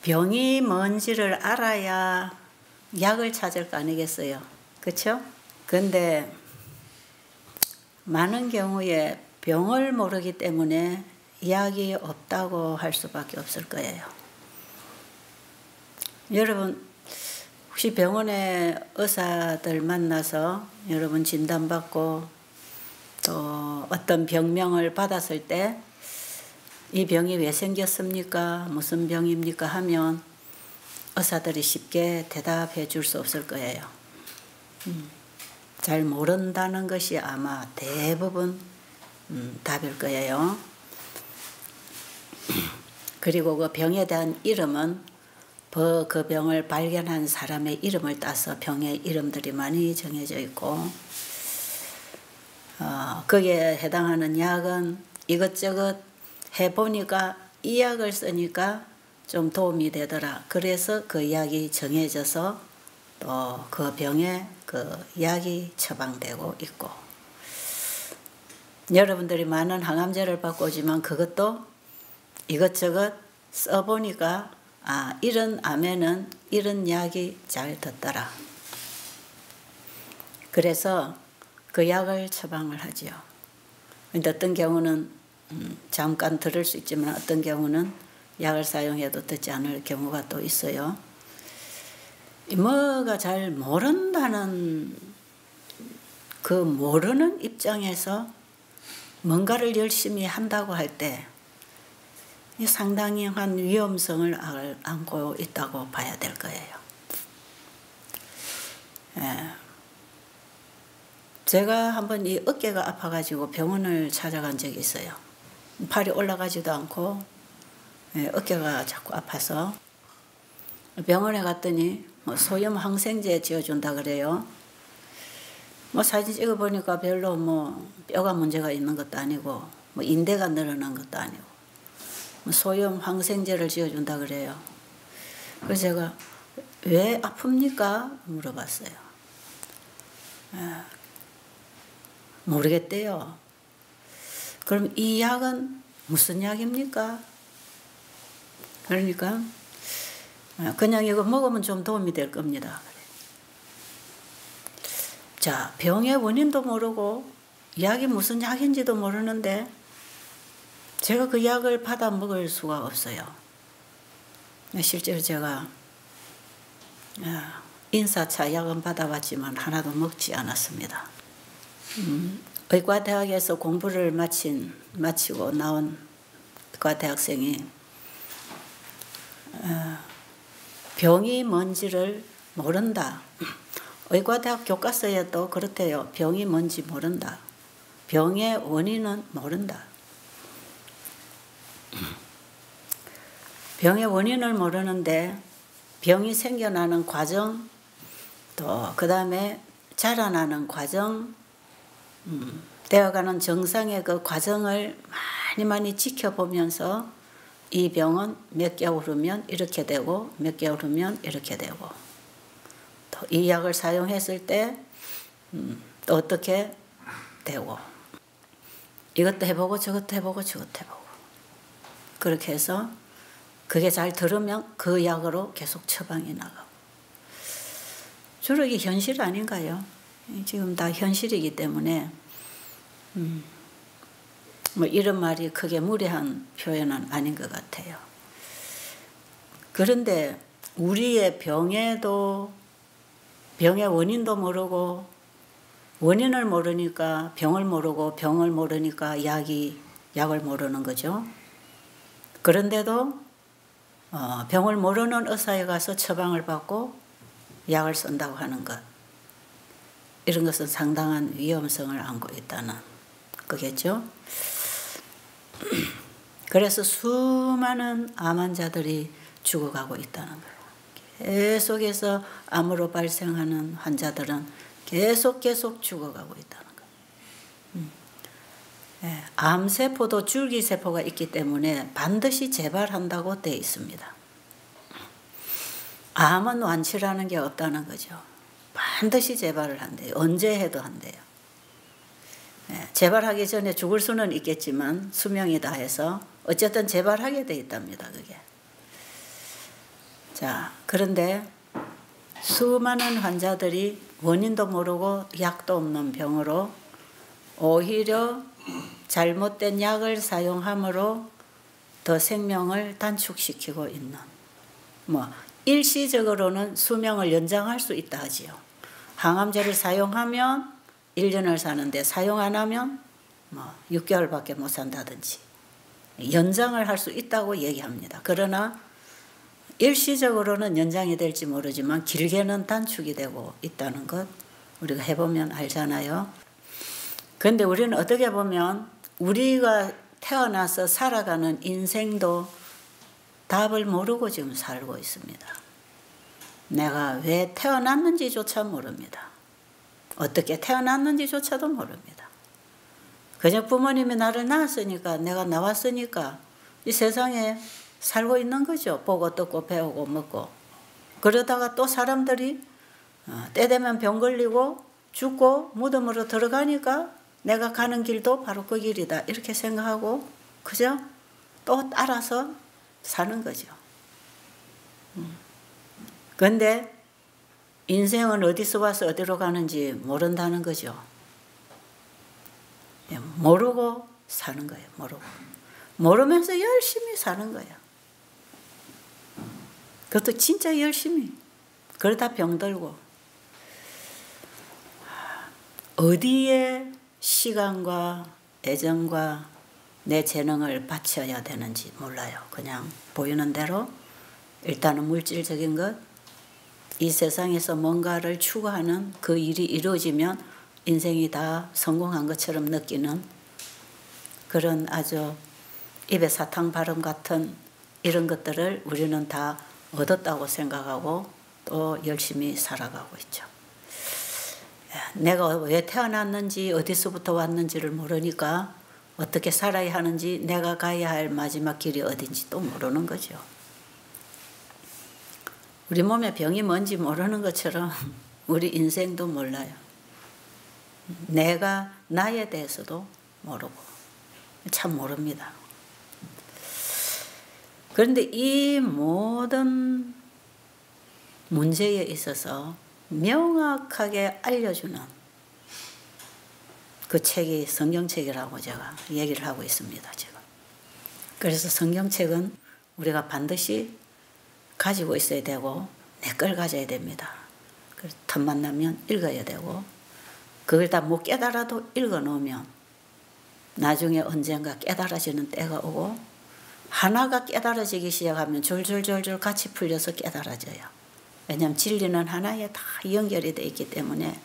병이 뭔지를 알아야 약을 찾을 거 아니겠어요? 그렇죠? 근데 많은 경우에 병을 모르기 때문에 약이 없다고 할 수밖에 없을 거예요. 여러분 혹시 병원에 의사들 만나서 여러분 진단받고 또 어떤 병명을 받았을 때 이 병이 왜 생겼습니까? 무슨 병입니까? 하면 의사들이 쉽게 대답해 줄 수 없을 거예요. 잘 모른다는 것이 아마 대부분 답일 거예요. 그리고 그 병에 대한 이름은 그 병을 발견한 사람의 이름을 따서 병의 이름들이 많이 정해져 있고 거기에 해당하는 약은 이것저것 해보니까 이 약을 쓰니까 좀 도움이 되더라. 그래서 그 약이 정해져서 또 그 병에 그 약이 처방되고 있고 여러분들이 많은 항암제를 받고 오지만 그것도 이것저것 써보니까 이런 암에는 이런 약이 잘 듣더라. 그래서 그 약을 처방을 하지요. 근데 어떤 경우는 잠깐 들을 수 있지만 어떤 경우는 약을 사용해도 듣지 않을 경우가 또 있어요. 뭐가 잘 모른다는 그 모르는 입장에서 뭔가를 열심히 한다고 할 때 상당히 한 위험성을 안고 있다고 봐야 될 거예요. 제가 한번 이 어깨가 아파가지고 병원을 찾아간 적이 있어요. 팔이 올라가지도 않고 어깨가 자꾸 아파서 병원에 갔더니 소염 항생제 지어준다 그래요. 사진 찍어보니까 별로 뼈가 문제가 있는 것도 아니고 인대가 늘어난 것도 아니고 소염 항생제를 지어준다 그래요. 그래서 제가 왜 아픕니까? 물어봤어요. 모르겠대요. 그럼 이 약은 무슨 약입니까? 그러니까 그냥 이거 먹으면 좀 도움이 될 겁니다. 자, 병의 원인도 모르고 약이 무슨 약인지도 모르는데 제가 그 약을 받아 먹을 수가 없어요. 실제로 제가 인사차 약은 받아봤지만 하나도 먹지 않았습니다. 의과대학에서 공부를 마치고 나온 의과대학생이 병이 뭔지를 모른다. 의과대학 교과서에도 그렇대요. 병이 뭔지 모른다. 병의 원인은 모른다. 병의 원인을 모르는데 병이 생겨나는 과정 또 그 다음에 자라나는 과정 되어가는 정상의 그 과정을 많이 지켜보면서 이 병은 몇 개월 후면 이렇게 되고 몇 개월 후면 이렇게 되고 또 이 약을 사용했을 때 또 어떻게 되고 이것도 해보고 저것도 해보고 저것도 해보고 그렇게 해서 그게 잘 들으면 그 약으로 계속 처방이 나가고 주로 이게 현실 아닌가요? 지금 다 현실이기 때문에 이런 말이 크게 무례한 표현은 아닌 것 같아요. 그런데 우리의 병의 원인도 모르고 원인을 모르니까 병을 모르고 병을 모르니까 약을 모르는 거죠. 그런데도 병을 모르는 의사에 가서 처방을 받고 약을 쓴다고 하는 것 이런 것은 상당한 위험성을 안고 있다는 거겠죠. 그래서 수많은 암 환자들이 죽어가고 있다는 거예요. 계속해서 암으로 발생하는 환자들은 계속 죽어가고 있다는 거예요. 암세포도 줄기세포가 있기 때문에 반드시 재발한다고 되어 있습니다. 암은 완치라는 게 없다는 거죠. 반드시 재발을 한대요. 언제 해도 한대요. 재발하기 전에 죽을 수는 있겠지만 수명이 다해서 어쨌든 재발하게 돼 있답니다. 그게. 자, 그런데 수많은 환자들이 원인도 모르고 약도 없는 병으로 오히려 잘못된 약을 사용함으로 더 생명을 단축시키고 있는, 일시적으로는 수명을 연장할 수 있다 하지요. 항암제를 사용하면 1년을 사는데 사용 안 하면 6개월밖에 못 산다든지 연장을 할 수 있다고 얘기합니다. 그러나 일시적으로는 연장이 될지 모르지만 길게는 단축이 되고 있다는 것 우리가 해보면 알잖아요. 그런데 우리는 어떻게 보면 우리가 태어나서 살아가는 인생도 답을 모르고 지금 살고 있습니다. 내가 왜 태어났는지조차 모릅니다. 어떻게 태어났는지조차도 모릅니다. 그냥 부모님이 나를 낳았으니까, 내가 나왔으니까 이 세상에 살고 있는 거죠. 보고 듣고 배우고 먹고. 그러다가 또 사람들이 때 되면 병 걸리고 죽고 무덤으로 들어가니까 내가 가는 길도 바로 그 길이다 이렇게 생각하고 그죠? 또 따라서 사는 거죠. 그런데 인생은 어디서 와서 어디로 가는지 모른다는 거죠. 모르고 사는 거예요. 모르면서 열심히 사는 거예요. 그것도 진짜 열심히. 그러다 병들고. 어디에 시간과 애정과 내 재능을 바쳐야 되는지 몰라요. 그냥 보이는 대로 일단은 물질적인 것, 이 세상에서 뭔가를 추구하는 그 일이 이루어지면 인생이 다 성공한 것처럼 느끼는 그런 아주 입에 사탕 발음 같은 이런 것들을 우리는 다 얻었다고 생각하고 또 열심히 살아가고 있죠. 내가 왜 태어났는지 어디서부터 왔는지를 모르니까 어떻게 살아야 하는지 내가 가야 할 마지막 길이 어딘지 또 모르는 거죠. 우리 몸에 병이 뭔지 모르는 것처럼 우리 인생도 몰라요. 내가 나에 대해서도 모르고 참 모릅니다. 그런데 이 모든 문제에 있어서 명확하게 알려주는 그 책이 성경책이라고 제가 얘기를 하고 있습니다. 지금. 그래서 성경책은 우리가 반드시 가지고 있어야 되고 내 걸 가져야 됩니다. 그래서 틈만 나면 읽어야 되고 그걸 다 못 깨달아도 읽어놓으면 나중에 언젠가 깨달아지는 때가 오고 하나가 깨달아지기 시작하면 줄줄줄줄 같이 풀려서 깨달아져요. 왜냐하면 진리는 하나에 다 연결이 되어 있기 때문에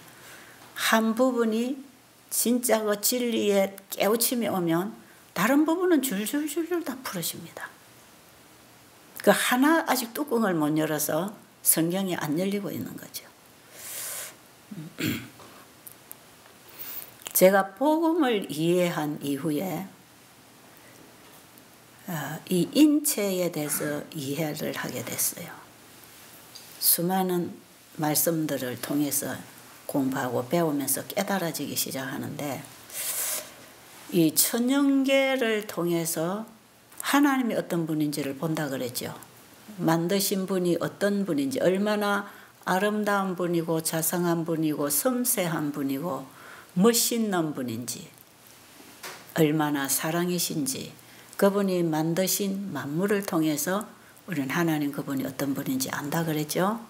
한 부분이 진짜 그 진리에 깨우침이 오면 다른 부분은 줄줄줄줄 다 풀어집니다. 그 하나 아직 뚜껑을 못 열어서 성경이 안 열리고 있는 거죠. 제가 복음을 이해한 이후에 이 인체에 대해서 이해를 하게 됐어요. 수많은 말씀들을 통해서 공부하고 배우면서 깨달아지기 시작하는데 이 천연계를 통해서 하나님이 어떤 분인지를 본다 그랬죠. 만드신 분이 어떤 분인지, 얼마나 아름다운 분이고 자상한 분이고 섬세한 분이고 멋있는 분인지, 얼마나 사랑이신지, 그분이 만드신 만물을 통해서 우리는 하나님 그분이 어떤 분인지 안다 그랬죠.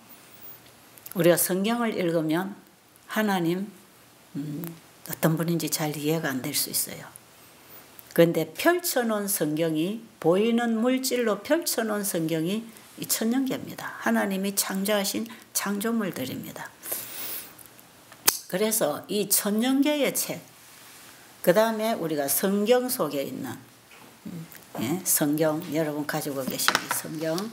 우리가 성경을 읽으면 하나님 어떤 분인지 잘 이해가 안 될 수 있어요. 그런데 펼쳐놓은 성경이, 보이는 물질로 펼쳐놓은 성경이 이 천연계입니다. 하나님이 창조하신 창조물들입니다. 그래서 이 천연계의 책, 그 다음에 우리가 성경 속에 있는 성경, 여러분 가지고 계신 이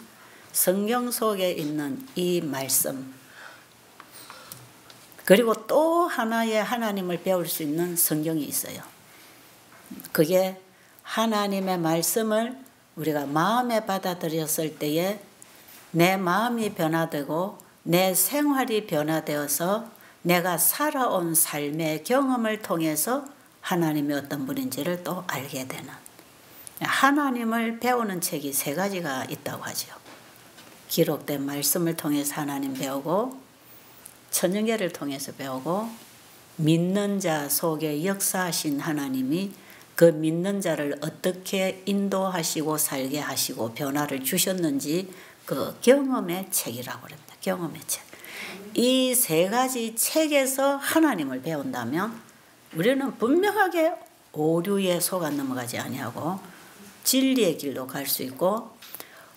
성경 속에 있는 이 말씀, 그리고 또 하나의 하나님을 배울 수 있는 성경이 있어요. 그게 하나님의 말씀을 우리가 마음에 받아들였을 때에 내 마음이 변화되고 내 생활이 변화되어서 내가 살아온 삶의 경험을 통해서 하나님이 어떤 분인지를 또 알게 되는, 하나님을 배우는 책이 3가지가 있다고 하죠. 기록된 말씀을 통해서 하나님 배우고 천연계를 통해서 배우고 믿는 자 속에 역사하신 하나님이 그 믿는 자를 어떻게 인도하시고 살게 하시고 변화를 주셨는지 그 경험의 책이라고 합니다. 경험의 책. 이 세 가지 책에서 하나님을 배운다면 우리는 분명하게 오류에 속아 넘어가지 아니하고 진리의 길로 갈 수 있고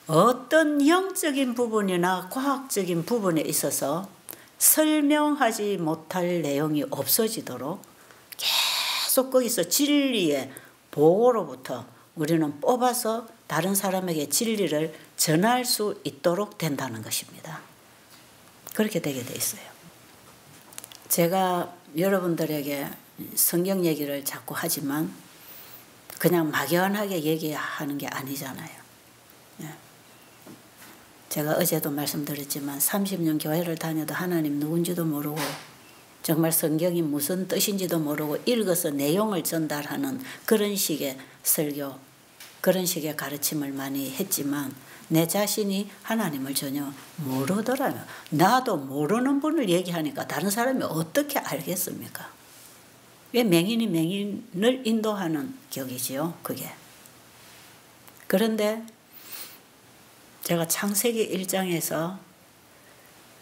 어떤 영적인 부분이나 과학적인 부분에 있어서 설명하지 못할 내용이 없어지도록 계속 거기서 진리의 보고로부터 우리는 뽑아서 다른 사람에게 진리를 전할 수 있도록 된다는 것입니다. 그렇게 되게 돼 있어요. 제가 여러분들에게 성경 얘기를 자꾸 하지만 그냥 막연하게 얘기하는 게 아니잖아요. 제가 어제도 말씀드렸지만 30년 교회를 다녀도 하나님 누군지도 모르고 정말 성경이 무슨 뜻인지도 모르고 읽어서 내용을 전달하는 그런 식의 설교, 그런 식의 가르침을 많이 했지만 내 자신이 하나님을 전혀 모르더라고요. 나도 모르는 분을 얘기하니까 다른 사람이 어떻게 알겠습니까? 왜 맹인이 맹인을 인도하는 격이지요, 그게. 그런데 제가 창세기 1장에서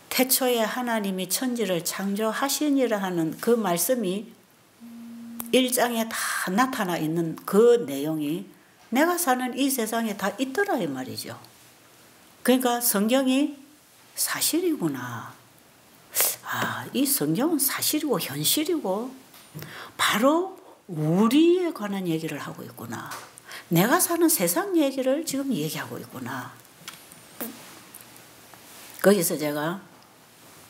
태초에 하나님이 천지를 창조하시니라 하는 그 말씀이 1장에 다 나타나 있는 그 내용이 내가 사는 이 세상에 다 있더라 이 말이죠. 그러니까 성경이 사실이구나. 이 성경은 사실이고 현실이고 바로 우리에 관한 얘기를 하고 있구나. 내가 사는 세상 얘기를 지금 얘기하고 있구나. 거기서 제가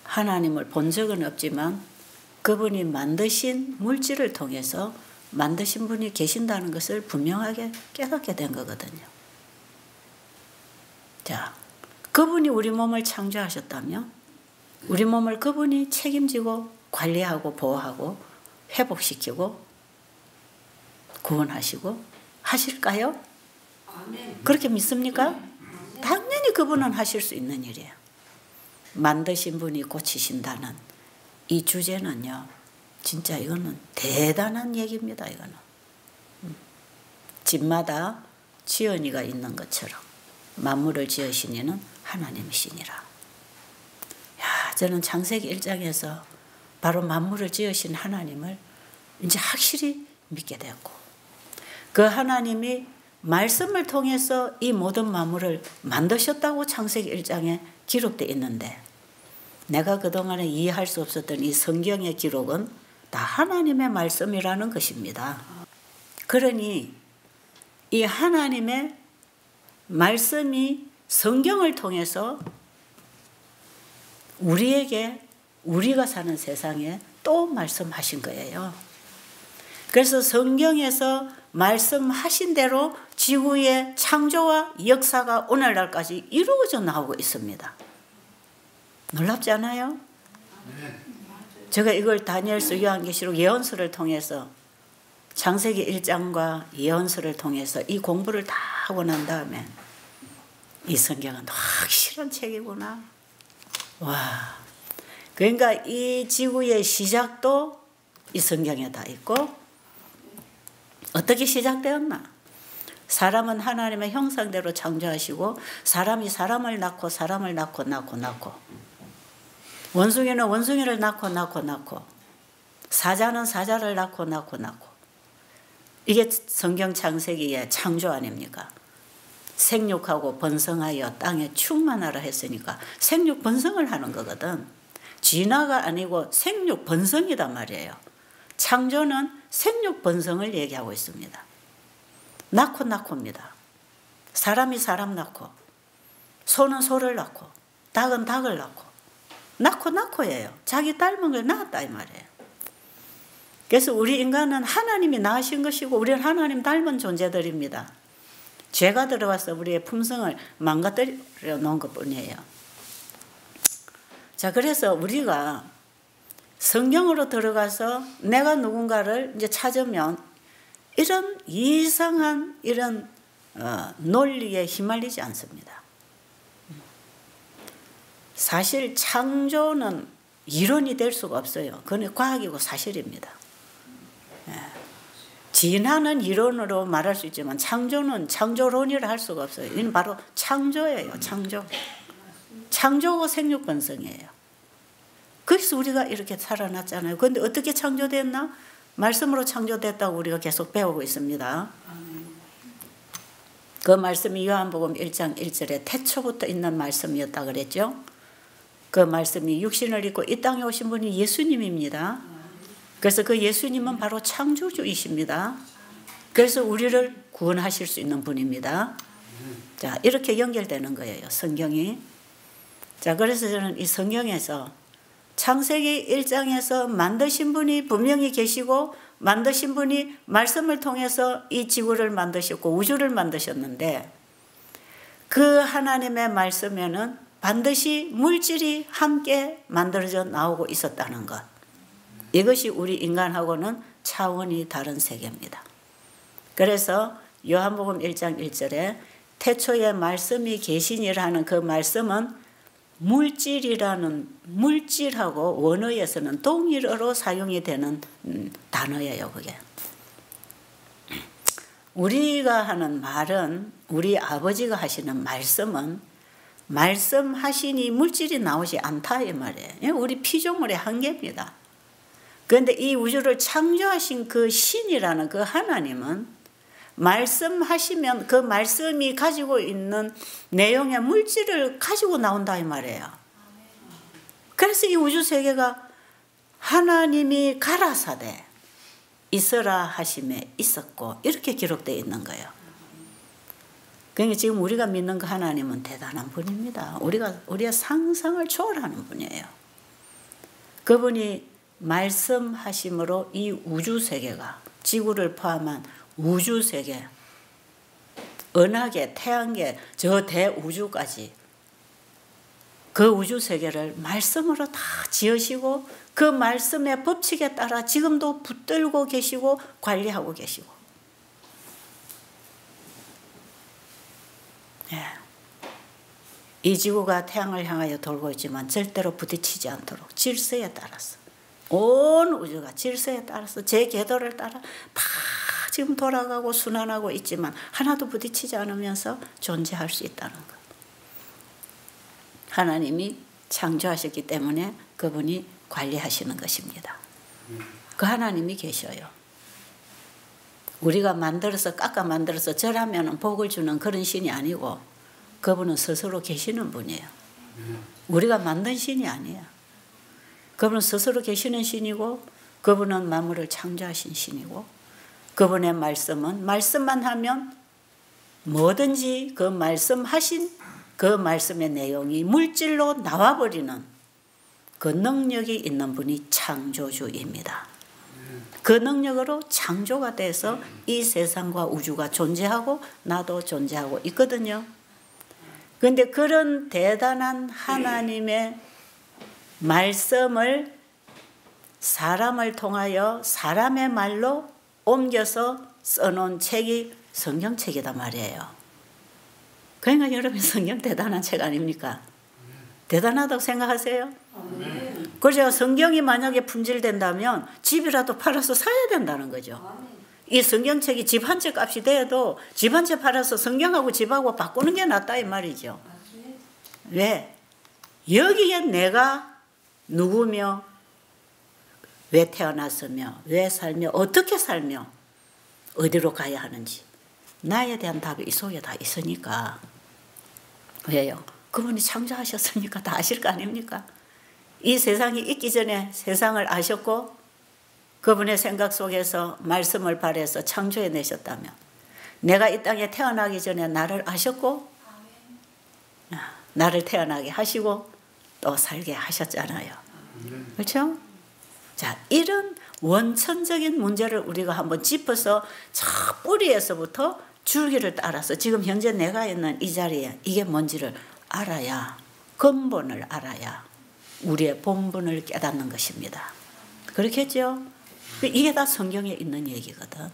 하나님을 본 적은 없지만 그분이 만드신 물질을 통해서 만드신 분이 계신다는 것을 분명하게 깨닫게 된 거거든요. 자, 그분이 우리 몸을 창조하셨다면 우리 몸을 그분이 책임지고 관리하고 보호하고 회복시키고 구원하시고 하실까요? 그렇게 믿습니까? 당연히 그분은 하실 수 있는 일이에요. 만드신 분이 고치신다는 이 주제는요, 진짜 이거는 대단한 얘기입니다. 이거는 집마다 지연이가 있는 것처럼 만물을 지으신 이는 하나님이시니라. 야, 저는 창세기 1장에서 바로 만물을 지으신 하나님을 이제 확실히 믿게 되었고, 그 하나님이 말씀을 통해서 이 모든 만물을 만드셨다고 창세기 1장에 기록되어 있는데, 내가 그동안에 이해할 수 없었던 이 성경의 기록은 다 하나님의 말씀이라는 것입니다. 그러니 이 하나님의 말씀이 성경을 통해서 우리에게 우리가 사는 세상에 또 말씀하신 거예요. 그래서 성경에서 말씀하신 대로 지구의 창조와 역사가 오늘날까지 이루어져 나오고 있습니다. 놀랍지 않아요? 제가 이걸 다니엘서 요한계시록 예언서를 통해서 창세기 1장과 예언서를 통해서 이 공부를 다 하고 난 다음에 이 성경은 확실한 책이구나. 와, 그러니까 이 지구의 시작도 이 성경에 다 있고, 어떻게 시작되었나? 사람은 하나님의 형상대로 창조하시고 사람이 사람을 낳고 사람을 낳고 원숭이는 원숭이를 낳고 사자는 사자를 낳고 이게 성경 창세기의 창조 아닙니까? 생육하고 번성하여 땅에 충만하라 했으니까 생육 번성을 하는 거거든. 진화가 아니고 생육 번성이단 말이에요. 창조는 생육 번성을 얘기하고 있습니다. 낳고입니다. 사람이 사람 낳고, 소는 소를 낳고, 닭은 닭을 낳고예요. 자기 닮은 걸 낳았다 이 말이에요. 그래서 우리 인간은 하나님이 낳으신 것이고 우리는 하나님 닮은 존재들입니다. 죄가 들어와서 우리의 품성을 망가뜨려 놓은 것뿐이에요. 자, 그래서 우리가 성경으로 들어가서 내가 누군가를 이제 찾으면 이런 이상한 이런 논리에 휘말리지 않습니다. 사실 창조는 이론이 될 수가 없어요. 그건 과학이고 사실입니다. 진화는 이론으로 말할 수 있지만 창조는 창조론이라 할 수가 없어요. 이는 바로 창조예요. 창조. 창조고 생육번성이에요. 그래서 우리가 이렇게 살아났잖아요. 그런데 어떻게 창조됐나? 말씀으로 창조됐다고 우리가 계속 배우고 있습니다. 그 말씀이 요한복음 1장 1절에 태초부터 있는 말씀이었다 그랬죠. 그 말씀이 육신을 입고 이 땅에 오신 분이 예수님입니다. 그래서 그 예수님은 바로 창조주이십니다. 그래서 우리를 구원하실 수 있는 분입니다. 자, 이렇게 연결되는 거예요, 성경이. 자, 그래서 저는 이 성경에서 창세기 1장에서 만드신 분이 분명히 계시고 만드신 분이 말씀을 통해서 이 지구를 만드셨고 우주를 만드셨는데 그 하나님의 말씀에는 반드시 물질이 함께 만들어져 나오고 있었다는 것. 이것이 우리 인간하고는 차원이 다른 세계입니다. 그래서 요한복음 1장 1절에 태초에 말씀이 계시니라는 그 말씀은 물질이라는 물질하고 원어에서는 동일어로 사용이 되는 단어예요. 그게 우리가 하는 말은 우리 아버지가 하시는 말씀은 말씀하시니 물질이 나오지 않다 이 말이에요. 우리 피조물의 한계입니다. 그런데 이 우주를 창조하신 그 신이라는 그 하나님은 말씀하시면 그 말씀이 가지고 있는 내용의 물질을 가지고 나온다 이 말이에요. 그래서 이 우주 세계가 하나님이 가라사대 있어라 하심에 있었고 이렇게 기록되어 있는 거예요. 그러니까 지금 우리가 믿는 그 하나님은 대단한 분입니다. 우리가 상상을 초월하는 분이에요. 그분이 말씀하심으로 이 우주 세계가 지구를 포함한 우주 세계, 은하계, 태양계, 저 대우주까지 그 우주 세계를 말씀으로 다 지으시고 그 말씀의 법칙에 따라 지금도 붙들고 계시고 관리하고 계시고. 네. 이 지구가 태양을 향하여 돌고 있지만 절대로 부딪히지 않도록 질서에 따라서 온 우주가 질서에 따라서 제 궤도를 따라 다 지금 돌아가고 순환하고 있지만 하나도 부딪히지 않으면서 존재할 수 있다는 것. 하나님이 창조하셨기 때문에 그분이 관리하시는 것입니다. 그 하나님이 계셔요. 우리가 만들어서 깎아 만들어서 절하면 복을 주는 그런 신이 아니고 그분은 스스로 계시는 분이에요. 우리가 만든 신이 아니에요. 그분은 스스로 계시는 신이고 그분은 만물을 창조하신 신이고 그분의 말씀은 말씀만 하면 뭐든지 그 말씀하신 그 말씀의 내용이 물질로 나와버리는 그 능력이 있는 분이 창조주입니다. 그 능력으로 창조가 돼서 이 세상과 우주가 존재하고 나도 존재하고 있거든요. 그런데 그런 대단한 하나님의 말씀을 사람을 통하여 사람의 말로 옮겨서 써놓은 책이 성경책이다 말이에요. 그러니까 여러분 성경 대단한 책 아닙니까? 대단하다고 생각하세요? 그래서 성경이 만약에 품질된다면 집이라도 팔아서 사야 된다는 거죠. 이 성경책이 집 한 채 값이 돼도 집 한 채 팔아서 성경하고 집하고 바꾸는 게 낫다 이 말이죠. 왜? 여기에 내가 누구며 왜 태어났으며 왜 살며 어떻게 살며 어디로 가야 하는지 나에 대한 답이 이 속에 다 있으니까. 왜요? 그분이 창조하셨으니까 다 아실 거 아닙니까? 이 세상이 있기 전에 세상을 아셨고 그분의 생각 속에서 말씀을 발해서 창조해내셨다면 내가 이 땅에 태어나기 전에 나를 아셨고 나를 태어나게 하시고 또 살게 하셨잖아요. 그렇죠? 자, 이런 원천적인 문제를 우리가 한번 짚어서 저 뿌리에서부터 줄기를 따라서 지금 현재 내가 있는 이 자리에 이게 뭔지를 알아야 근본을 알아야 우리의 본분을 깨닫는 것입니다. 그렇겠죠? 이게 다 성경에 있는 얘기거든.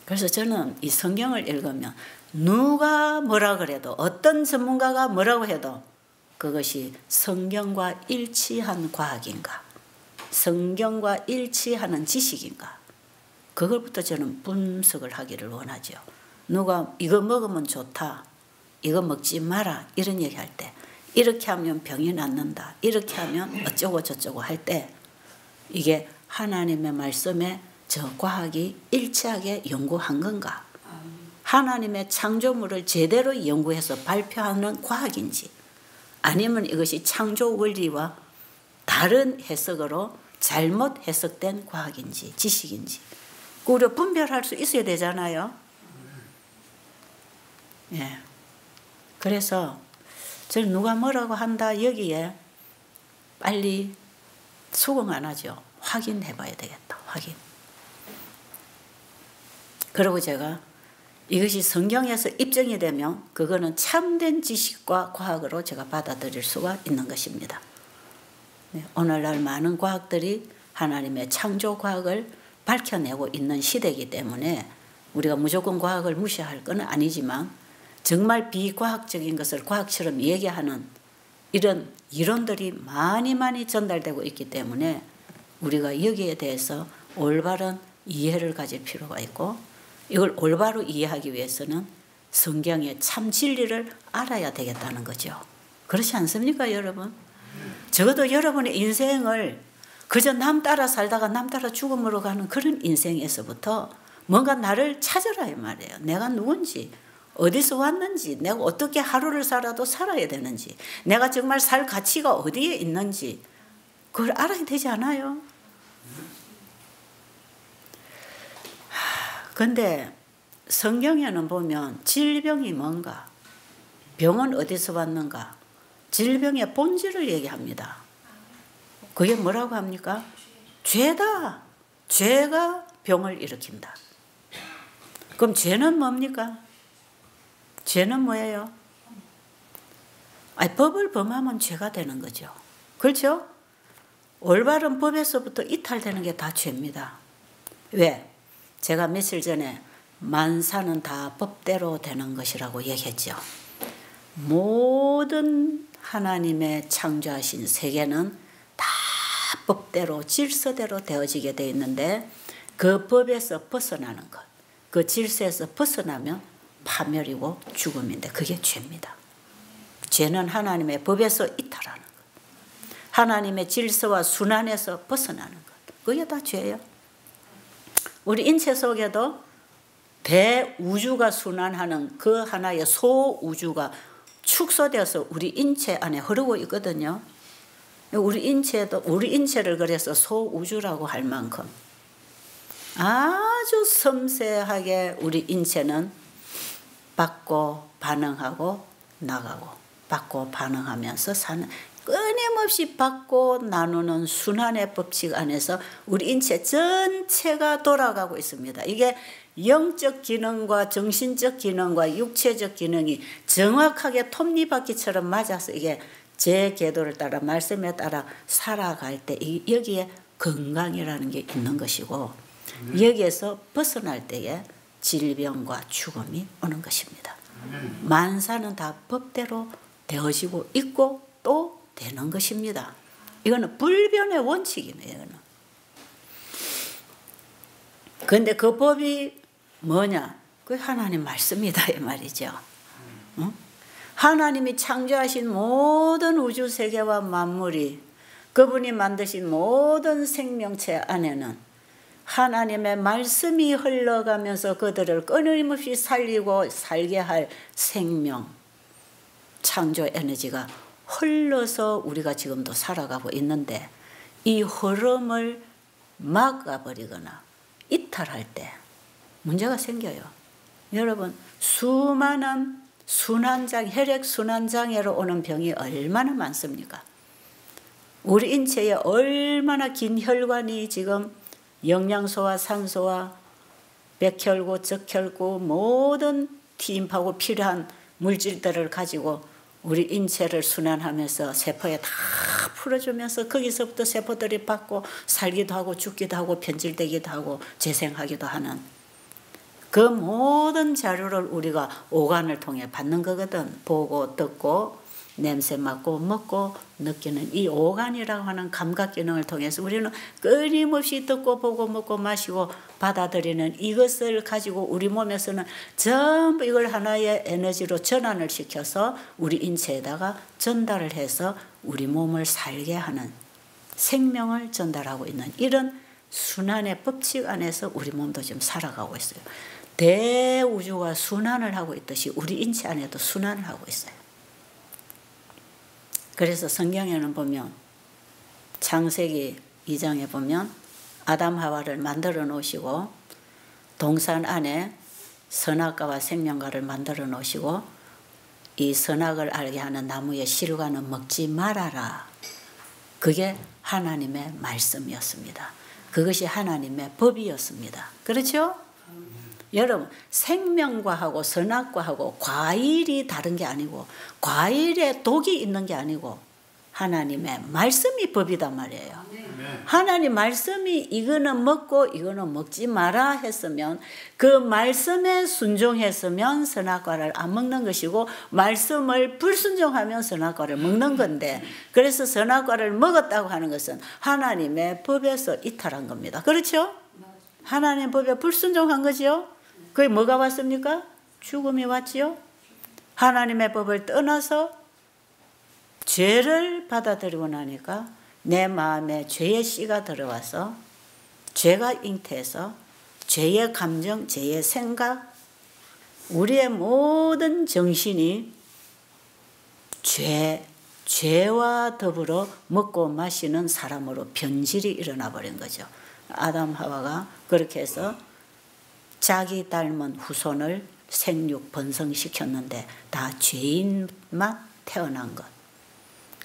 그래서 저는 이 성경을 읽으면 누가 뭐라 그래도 어떤 전문가가 뭐라고 해도 그것이 성경과 일치한 과학인가, 성경과 일치하는 지식인가, 그걸부터 저는 분석을 하기를 원하죠. 누가 이거 먹으면 좋다, 이거 먹지 마라 이런 얘기할 때, 이렇게 하면 병이 낫는다, 이렇게 하면 어쩌고 저쩌고 할 때 이게 하나님의 말씀에 저 과학이 일치하게 연구한 건가, 하나님의 창조물을 제대로 연구해서 발표하는 과학인지, 아니면 이것이 창조 원리와 다른 해석으로 잘못 해석된 과학인지 지식인지 우리가 분별할 수 있어야 되잖아요. 예. 그래서 저는 누가 뭐라고 한다 여기에 빨리 수긍 안 하죠. 확인해 봐야 되겠다. 확인. 그리고 제가 이것이 성경에서 입증이 되면 그거는 참된 지식과 과학으로 제가 받아들일 수가 있는 것입니다. 네, 오늘날 많은 과학들이 하나님의 창조 과학을 밝혀내고 있는 시대이기 때문에 우리가 무조건 과학을 무시할 건 아니지만 정말 비과학적인 것을 과학처럼 얘기하는 이런 이론들이 많이 전달되고 있기 때문에 우리가 여기에 대해서 올바른 이해를 가질 필요가 있고, 이걸 올바로 이해하기 위해서는 성경의 참 진리를 알아야 되겠다는 거죠. 그렇지 않습니까, 여러분? 적어도 여러분의 인생을 그저 남 따라 살다가 남 따라 죽음으로 가는 그런 인생에서부터 뭔가 나를 찾으라 이 말이에요. 내가 누군지, 어디서 왔는지, 내가 어떻게 하루를 살아도 살아야 되는지, 내가 정말 살 가치가 어디에 있는지 그걸 알아야 되지 않아요? 근데 성경에는 보면 질병이 뭔가, 병은 어디서 왔는가, 질병의 본질을 얘기합니다. 그게 뭐라고 합니까? 죄다. 죄가 병을 일으킨다. 그럼 죄는 뭡니까? 죄는 뭐예요? 법을 범하면 죄가 되는 거죠. 그렇죠? 올바른 법에서부터 이탈되는 게 다 죄입니다. 왜? 제가 며칠 전에 만사는 다 법대로 되는 것이라고 얘기했죠. 모든 하나님의 창조하신 세계는 다 법대로 질서대로 되어지게 되어 있는데 그 법에서 벗어나는 것, 그 질서에서 벗어나면 파멸이고 죽음인데 그게 죄입니다. 죄는 하나님의 법에서 이탈하는 것, 하나님의 질서와 순환에서 벗어나는 것, 그게 다 죄예요. 우리 인체 속에도 대우주가 순환하는 그 하나의 소우주가 축소되어서 우리 인체 안에 흐르고 있거든요. 우리 인체를 그래서 소우주라고 할 만큼 아주 섬세하게 우리 인체는 받고 반응하고 나가고 받고 반응하면서 사는, 끊임없이 받고 나누는 순환의 법칙 안에서 우리 인체 전체가 돌아가고 있습니다. 이게 영적 기능과 정신적 기능과 육체적 기능이 정확하게 톱니바퀴처럼 맞아서 이게 제 궤도를 따라 말씀에 따라 살아갈 때 여기에 건강이라는 게 있는 것이고, 여기에서 벗어날 때에 질병과 죽음이 오는 것입니다. 만사는 다 법대로 되어지고 있고 또 되는 것입니다. 이거는 불변의 원칙이네요. 그런데 그 법이 뭐냐? 그 하나님 말씀이다 이 말이죠. 응? 하나님이 창조하신 모든 우주 세계와 만물이, 그분이 만드신 모든 생명체 안에는 하나님의 말씀이 흘러가면서 그들을 끊임없이 살리고 살게 할 생명, 창조 에너지가 흘러서 우리가 지금도 살아가고 있는데, 이 흐름을 막아버리거나 이탈할 때 문제가 생겨요. 여러분, 수많은 혈액 순환장애로 오는 병이 얼마나 많습니까? 우리 인체에 얼마나 긴 혈관이 지금 영양소와 산소와 백혈구, 적혈구 모든 티임파고 필요한 물질들을 가지고 우리 인체를 순환하면서 세포에 다 풀어주면서 거기서부터 세포들이 받고 살기도 하고 죽기도 하고 변질되기도 하고 재생하기도 하는 그 모든 자료를 우리가 오감을 통해 받는 거거든. 보고 듣고 냄새 맡고 먹고 느끼는 이 오감이라고 하는 감각 기능을 통해서 우리는 끊임없이 듣고 보고 먹고 마시고 받아들이는 이것을 가지고 우리 몸에서는 전부 이걸 하나의 에너지로 전환을 시켜서 우리 인체에다가 전달을 해서 우리 몸을 살게 하는, 생명을 전달하고 있는 이런 순환의 법칙 안에서 우리 몸도 지금 살아가고 있어요. 대우주가 순환을 하고 있듯이 우리 인체 안에도 순환을 하고 있어요. 그래서 성경에는 보면 창세기 2장에 보면 아담 하와를 만들어 놓으시고 동산 안에 선악과와 생명과를 만들어 놓으시고 이 선악을 알게 하는 나무의 실과는 먹지 말아라. 그게 하나님의 말씀이었습니다. 그것이 하나님의 법이었습니다. 그렇죠? 여러분, 생명과하고 선악과하고 과일이 다른 게 아니고 과일에 독이 있는 게 아니고 하나님의 말씀이 법이단 말이에요. 하나님 말씀이 이거는 먹고 이거는 먹지 마라 했으면 그 말씀에 순종했으면 선악과를 안 먹는 것이고 말씀을 불순종하면 선악과를 먹는 건데, 그래서 선악과를 먹었다고 하는 것은 하나님의 법에서 이탈한 겁니다. 그렇죠? 하나님의 법에 불순종한 거죠. 그게 뭐가 왔습니까? 죽음이 왔지요. 하나님의 법을 떠나서 죄를 받아들이고 나니까 내 마음에 죄의 씨가 들어와서 죄가 잉태해서 죄의 감정, 죄의 생각, 우리의 모든 정신이 죄와 더불어 먹고 마시는 사람으로 변질이 일어나 버린 거죠. 아담 하와가 그렇게 해서 자기 닮은 후손을 생육 번성시켰는데 다 죄인만 태어난 것.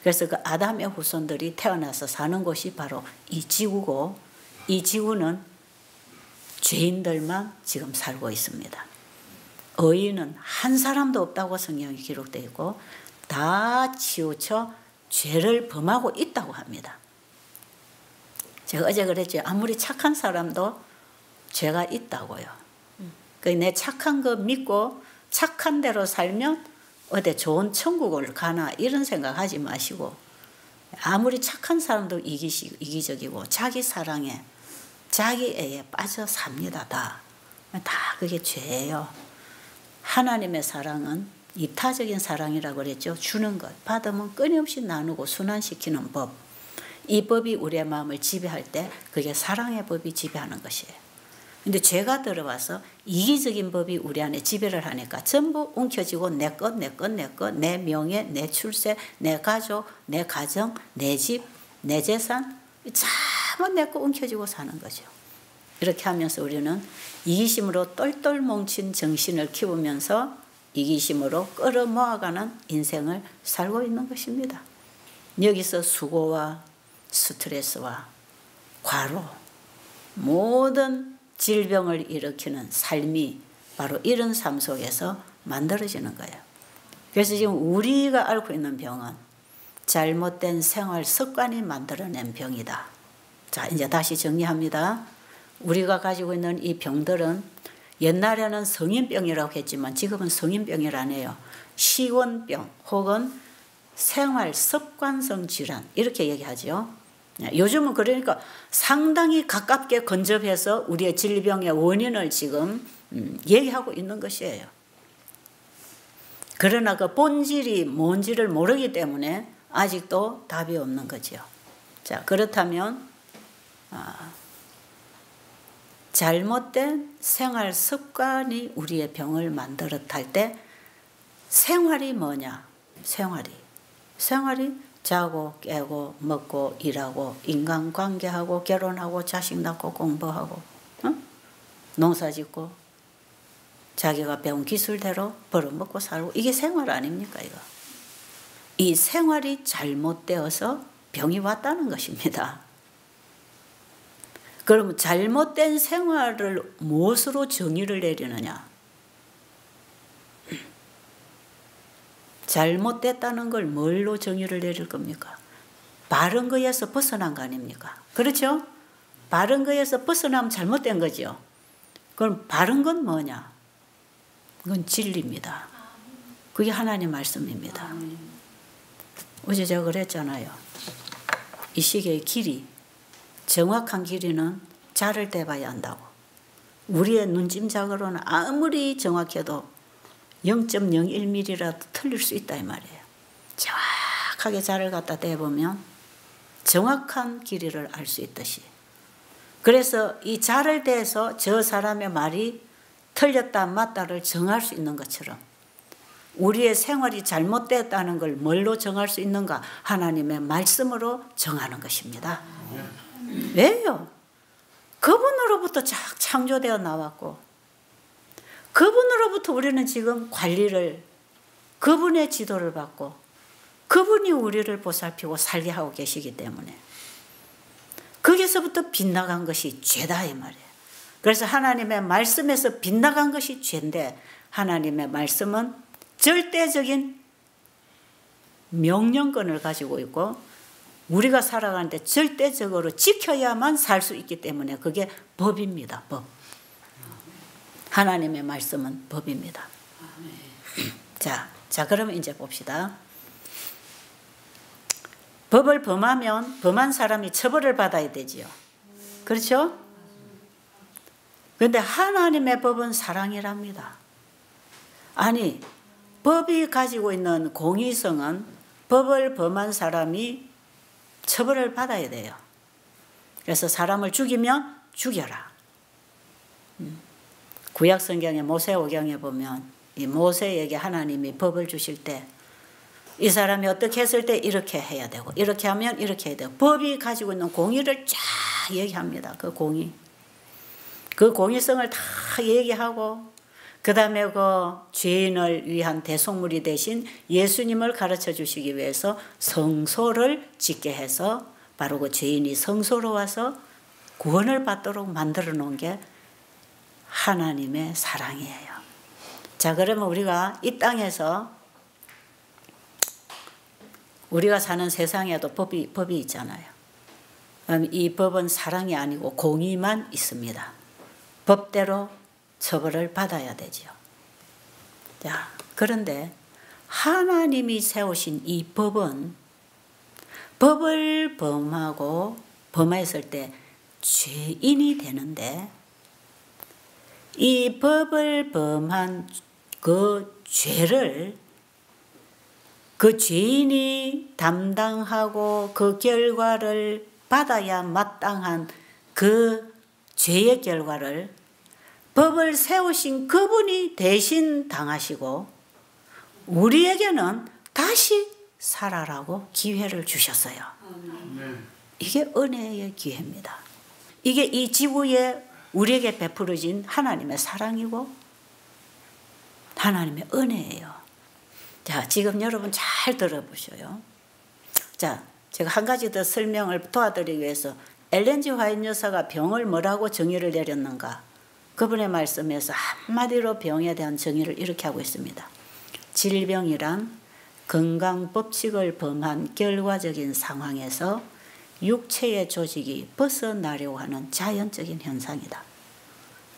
그래서 그 아담의 후손들이 태어나서 사는 곳이 바로 이 지구고, 이 지구는 죄인들만 지금 살고 있습니다. 의인은 한 사람도 없다고 성경에 기록되어 있고 다 치우쳐 죄를 범하고 있다고 합니다. 제가 어제 그랬죠. 아무리 착한 사람도 죄가 있다고요. 내 착한 거 믿고 착한 대로 살면 어디 좋은 천국을 가나 이런 생각하지 마시고, 아무리 착한 사람도 이기적이고 자기 사랑에 자기 애에 빠져 삽니다. 다 그게 죄예요. 하나님의 사랑은 이타적인 사랑이라고 그랬죠. 주는 것, 받으면 끊임없이 나누고 순환시키는 법. 이 법이 우리의 마음을 지배할 때 그게 사랑의 법이 지배하는 것이에요. 근데 죄가 들어와서 이기적인 법이 우리 안에 지배를 하니까 전부 움켜쥐고 내 것, 내 명예, 내 출세, 내 가족, 내 가정, 내 집, 내 재산, 전부 내 거 움켜쥐고 사는 거죠. 이렇게 하면서 우리는 이기심으로 똘똘 뭉친 정신을 키우면서 이기심으로 끌어모아가는 인생을 살고 있는 것입니다. 여기서 수고와 스트레스와 과로, 모든 질병을 일으키는 삶이 바로 이런 삶 속에서 만들어지는 거예요. 그래서 지금 우리가 앓고 있는 병은 잘못된 생활 습관이 만들어낸 병이다. 자, 이제 다시 정리합니다. 우리가 가지고 있는 이 병들은 옛날에는 성인병이라고 했지만 지금은 성인병이라네요. 시원병 혹은 생활 습관성 질환 이렇게 얘기하죠. 요즘은 그러니까 상당히 가깝게 근접해서 우리의 질병의 원인을 지금 얘기하고 있는 것이에요. 그러나 그 본질이 뭔지를 모르기 때문에 아직도 답이 없는 거죠. 자, 그렇다면 잘못된 생활 습관이 우리의 병을 만들었다 할 때 생활이 뭐냐? 생활이 자고 깨고 먹고 일하고 인간관계하고 결혼하고 자식 낳고 공부하고 농사짓고 자기가 배운 기술대로 벌어먹고 살고, 이게 생활 아닙니까? 이 생활이 잘못되어서 병이 왔다는 것입니다. 그러면 잘못된 생활을 무엇으로 정의를 내리느냐? 잘못됐다는 걸 뭘로 정의를 내릴 겁니까? 바른 거에서 벗어난 거 아닙니까? 그렇죠? 바른 거에서 벗어나면 잘못된 거죠. 그럼 바른 건 뭐냐? 그건 진리입니다. 그게 하나님 말씀입니다. 어제 제가 그랬잖아요. 이 시계의 길이, 정확한 길이는 자를 떼봐야 한다고. 우리의 눈짐작으로는 아무리 정확해도 0.01mm라도 틀릴 수 있다 이 말이에요. 정확하게 자를 갖다 떼보면 정확한 길이를 알 수 있듯이. 그래서 이 자를 떼서 저 사람의 말이 틀렸다 맞다를 정할 수 있는 것처럼 우리의 생활이 잘못됐다는 걸 뭘로 정할 수 있는가? 하나님의 말씀으로 정하는 것입니다. 왜요? 그분으로부터 창조되어 나왔고 그분으로부터 우리는 지금 관리를, 그분의 지도를 받고 그분이 우리를 보살피고 살게 하고 계시기 때문에 거기서부터 빗나간 것이 죄다 이 말이에요. 그래서 하나님의 말씀에서 빗나간 것이 죄인데 하나님의 말씀은 절대적인 명령권을 가지고 있고 우리가 살아가는데 절대적으로 지켜야만 살 수 있기 때문에 그게 법입니다. 법. 하나님의 말씀은 법입니다. 자, 그러면 이제 봅시다. 법을 범하면 범한 사람이 처벌을 받아야 되지요. 그렇죠? 그런데 하나님의 법은 사랑이랍니다. 아니, 법이 가지고 있는 공의성은 법을 범한 사람이 처벌을 받아야 돼요. 그래서 사람을 죽이면 죽여라. 구약 성경의 모세오경에 보면 이 모세에게 하나님이 법을 주실 때 이 사람이 어떻게 했을 때 이렇게 해야 되고 이렇게 하면 이렇게 해야 되고 법이 가지고 있는 공의를 쫙 얘기합니다. 그 공의. 그 공의성을 다 얘기하고 그 다음에 그 죄인을 위한 대속물이 되신 예수님을 가르쳐 주시기 위해서 성소를 짓게 해서 바로 그 죄인이 성소로 와서 구원을 받도록 만들어 놓은 게 하나님의 사랑이에요. 자, 그러면 우리가 이 땅에서 우리가 사는 세상에도 법이 있잖아요. 이 법은 사랑이 아니고 공의만 있습니다. 법대로 처벌을 받아야 되죠. 자, 그런데 하나님이 세우신 이 법은 법을 범했을 때 죄인이 되는데 이 법을 범한 그 죄를 그 죄인이 담당하고 그 결과를 받아야 마땅한 그 죄의 결과를 법을 세우신 그분이 대신 당하시고 우리에게는 다시 살아라고 기회를 주셨어요. 이게 은혜의 기회입니다. 이게 이 지구에 우리에게 베풀어진 하나님의 사랑이고 하나님의 은혜예요. 자, 지금 여러분 잘 들어보셔요. 자, 제가 한 가지 더 설명을 도와드리기 위해서 엘렌 G 화이트 여사가 병을 뭐라고 정의를 내렸는가? 그분의 말씀에서 한마디로 병에 대한 정의를 이렇게 하고 있습니다. 질병이란 건강법칙을 범한 결과적인 상황에서 육체의 조직이 벗어나려고 하는 자연적인 현상이다.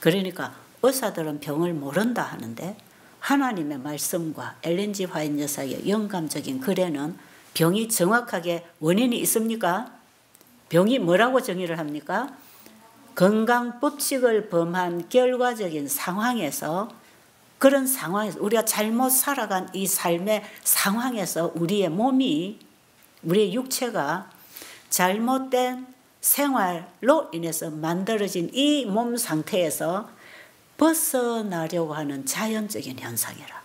그러니까 의사들은 병을 모른다 하는데 하나님의 말씀과 엘렌 G 화이트 여사의 영감적인 글에는 병이 정확하게 원인이 있습니까? 병이 뭐라고 정의를 합니까? 건강법칙을 범한 결과적인 상황에서 그런 상황에서 우리가 잘못 살아간 이 삶의 상황에서 우리의 몸이 우리의 육체가 잘못된 생활로 인해서 만들어진 이 몸 상태에서 벗어나려고 하는 자연적인 현상이라.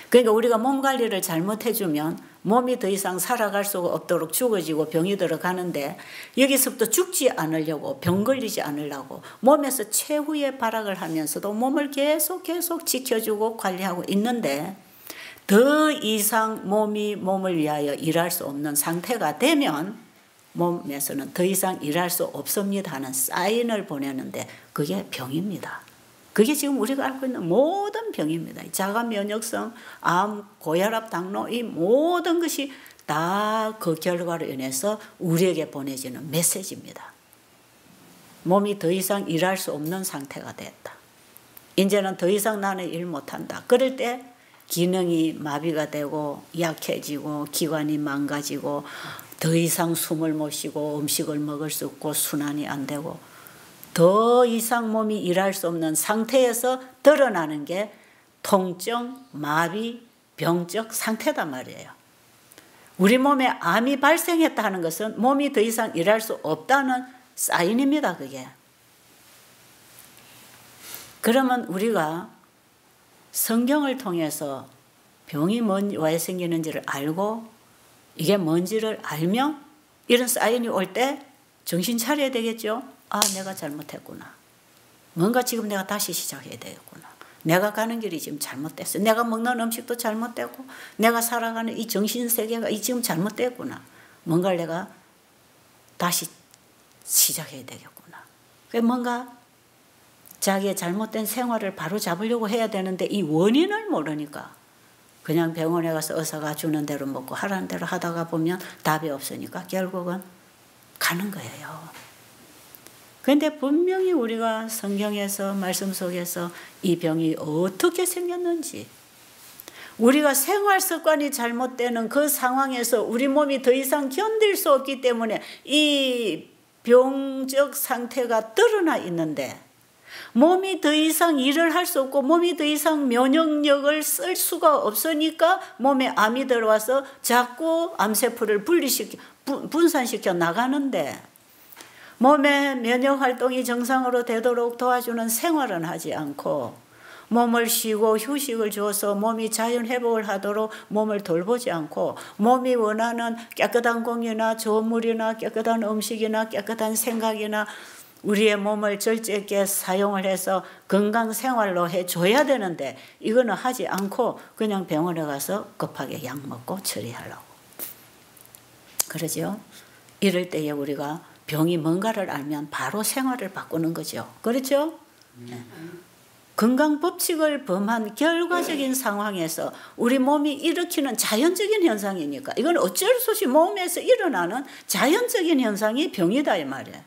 그러니까 우리가 몸 관리를 잘못해주면 몸이 더 이상 살아갈 수가 없도록 죽어지고 병이 들어가는데 여기서부터 죽지 않으려고 병 걸리지 않으려고 몸에서 최후의 발악을 하면서도 몸을 계속 지켜주고 관리하고 있는데 더 이상 몸이 몸을 위하여 일할 수 없는 상태가 되면 몸에서는 더 이상 일할 수 없습니다 하는 사인을 보내는데 그게 병입니다. 그게 지금 우리가 앓고 있는 모든 병입니다. 자가 면역성, 암, 고혈압, 당뇨 이 모든 것이 다 그 결과로 인해서 우리에게 보내지는 메시지입니다. 몸이 더 이상 일할 수 없는 상태가 됐다. 이제는 더 이상 나는 일 못한다. 그럴 때 기능이 마비가 되고 약해지고 기관이 망가지고 더 이상 숨을 못 쉬고 음식을 먹을 수 없고 순환이 안 되고 더 이상 몸이 일할 수 없는 상태에서 드러나는 게 통증, 마비, 병적 상태단 말이에요. 우리 몸에 암이 발생했다 하는 것은 몸이 더 이상 일할 수 없다는 사인입니다. 그게. 그러면 우리가 성경을 통해서 병이 왜 생기는지를 알고 이게 뭔지를 알면 이런 사인이 올 때 정신 차려야 되겠죠. 아, 내가 잘못했구나. 뭔가 지금 내가 다시 시작해야 되겠구나. 내가 가는 길이 지금 잘못됐어. 내가 먹는 음식도 잘못되고 내가 살아가는 이 정신세계가 지금 잘못됐구나. 뭔가를 내가 다시 시작해야 되겠구나. 뭔가 자기의 잘못된 생활을 바로 잡으려고 해야 되는데 이 원인을 모르니까 그냥 병원에 가서 의사가 주는 대로 먹고 하라는 대로 하다가 보면 답이 없으니까 결국은 가는 거예요. 그런데 분명히 우리가 성경에서 말씀 속에서 이 병이 어떻게 생겼는지 우리가 생활 습관이 잘못되는 그 상황에서 우리 몸이 더 이상 견딜 수 없기 때문에 이 병적 상태가 드러나 있는데 몸이 더 이상 일을 할 수 없고 몸이 더 이상 면역력을 쓸 수가 없으니까 몸에 암이 들어와서 자꾸 암세포를 분산시켜 나가는데 몸의 면역활동이 정상으로 되도록 도와주는 생활은 하지 않고 몸을 쉬고 휴식을 줘서 몸이 자연회복을 하도록 몸을 돌보지 않고 몸이 원하는 깨끗한 공기나 좋은 물이나 깨끗한 음식이나 깨끗한 생각이나 우리의 몸을 절제 있게 사용을 해서 건강생활로 해줘야 되는데 이거는 하지 않고 그냥 병원에 가서 급하게 약 먹고 처리하려고. 그러죠? 이럴 때에 우리가 병이 뭔가를 알면 바로 생활을 바꾸는 거죠. 그렇죠? 네. 건강법칙을 범한 결과적인 상황에서 우리 몸이 일으키는 자연적인 현상이니까 이건 어쩔 수 없이 몸에서 일어나는 자연적인 현상이 병이다 이 말이에요.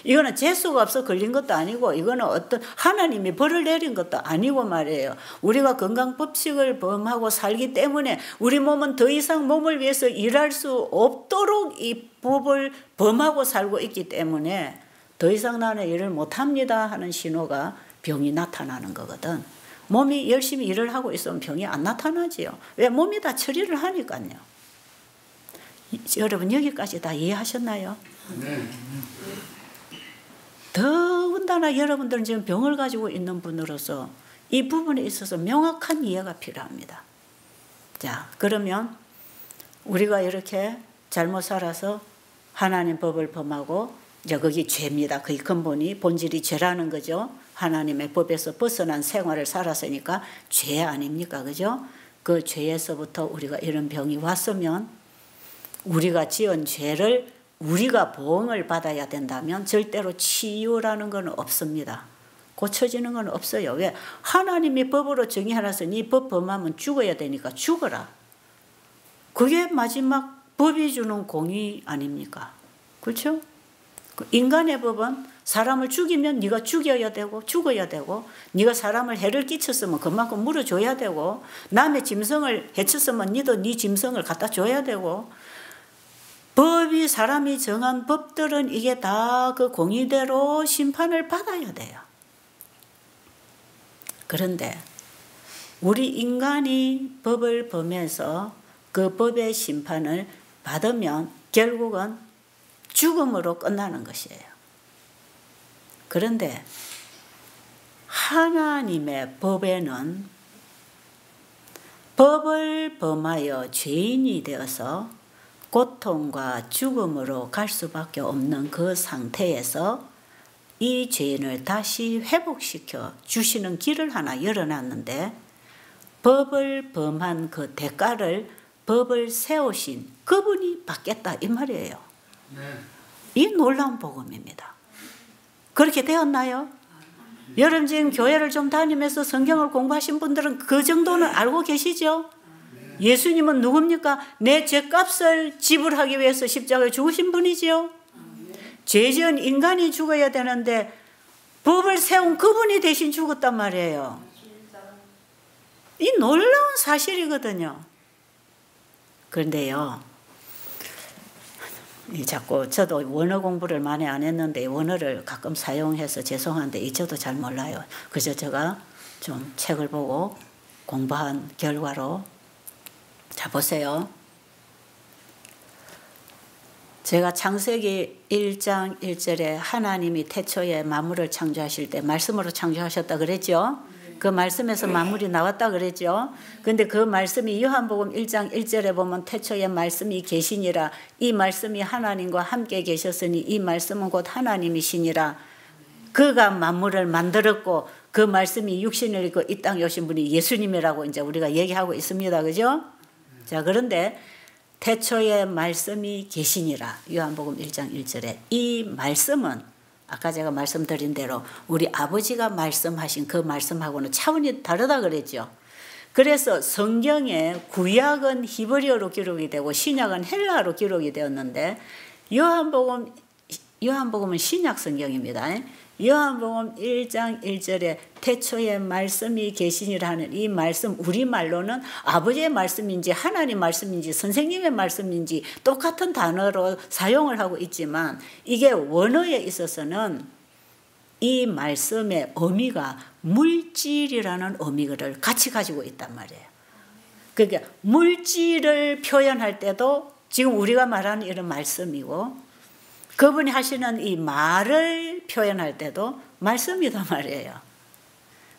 이거는 재수가 없어 걸린 것도 아니고 이거는 어떤 하나님이 벌을 내린 것도 아니고 말이에요. 우리가 건강법칙을 범하고 살기 때문에 우리 몸은 더 이상 몸을 위해서 일할 수 없도록 이 법을 범하고 살고 있기 때문에 더 이상 나는 일을 못합니다 하는 신호가 병이 나타나는 거거든. 몸이 열심히 일을 하고 있으면 병이 안 나타나지요. 왜? 몸이 다 처리를 하니까요. 여러분 여기까지 다 이해하셨나요? 네. 더군다나 여러분들은 지금 병을 가지고 있는 분으로서 이 부분에 있어서 명확한 이해가 필요합니다. 자, 그러면 우리가 이렇게 잘못 살아서 하나님 법을 범하고 이제 거기 죄입니다. 그의 근본이 본질이 죄라는 거죠. 하나님의 법에서 벗어난 생활을 살았으니까 죄 아닙니까? 그죠? 그 죄에서부터 우리가 이런 병이 왔으면 우리가 지은 죄를 우리가 보응을 받아야 된다면 절대로 치유라는 건 없습니다. 고쳐지는 건 없어요. 왜? 하나님이 법으로 정의하라서니 이 법 범하면 죽어야 되니까 죽어라. 그게 마지막 법이 주는 공의 아닙니까? 그렇죠? 인간의 법은 사람을 죽이면 네가 죽여야 되고 죽어야 되고 네가 사람을 해를 끼쳤으면 그만큼 물어줘야 되고 남의 짐승을 해쳤으면 너도 네 짐승을 갖다 줘야 되고 법이 사람이 정한 법들은 이게 다 그 공의대로 심판을 받아야 돼요. 그런데 우리 인간이 법을 범해서 그 법의 심판을 받으면 결국은 죽음으로 끝나는 것이에요. 그런데 하나님의 법에는 법을 범하여 죄인이 되어서 고통과 죽음으로 갈 수밖에 없는 그 상태에서 이 죄인을 다시 회복시켜 주시는 길을 하나 열어놨는데 법을 범한 그 대가를 법을 세우신 그분이 받겠다 이 말이에요. 네. 이 놀라운 복음입니다. 그렇게 되었나요? 여러분 지금 교회를 좀 다니면서 성경을 공부하신 분들은 그 정도는 알고 계시죠? 예수님은 누굽니까? 내 죄값을 지불하기 위해서 십자가에 죽으신 분이지요. 죄 지은 인간이 죽어야 되는데 법을 세운 그분이 대신 죽었단 말이에요. 이 놀라운 사실이거든요. 그런데요, 자꾸 저도 원어 공부를 많이 안 했는데 원어를 가끔 사용해서 죄송한데 저도 잘 몰라요. 그래서 제가 좀 책을 보고 공부한 결과로, 자 보세요. 제가 창세기 1장 1절에 하나님이 태초에 만물을 창조하실 때 말씀으로 창조하셨다 그랬죠. 그 말씀에서 만물이 나왔다 그랬죠. 근데 그 말씀이 요한복음 1장 1절에 보면 태초에 말씀이 계시니라, 이 말씀이 하나님과 함께 계셨으니 이 말씀은 곧 하나님이시니라. 그가 만물을 만들었고 그 말씀이 육신을 입고 이 땅에 오신 분이 예수님이라고 이제 우리가 얘기하고 있습니다. 그죠? 자, 그런데 태초에 말씀이 계시니라, 요한복음 1장 1절에 이 말씀은 아까 제가 말씀드린 대로 우리 아버지가 말씀하신 그 말씀하고는 차원이 다르다 그랬죠. 그래서 성경에 구약은 히브리어로 기록이 되고 신약은 헬라어로 기록이 되었는데 요한복음은 신약 성경입니다. 요한복음 1장 1절에 태초에 말씀이 계시니라 하는 이 말씀, 우리말로는 아버지의 말씀인지 하나님 말씀인지 선생님의 말씀인지 똑같은 단어로 사용을 하고 있지만 이게 원어에 있어서는 이 말씀의 의미가 물질이라는 의미를 같이 가지고 있단 말이에요. 그러니까 물질을 표현할 때도 지금 우리가 말하는 이런 말씀이고 그분이 하시는 이 말을 표현할 때도 말씀이단 말이에요.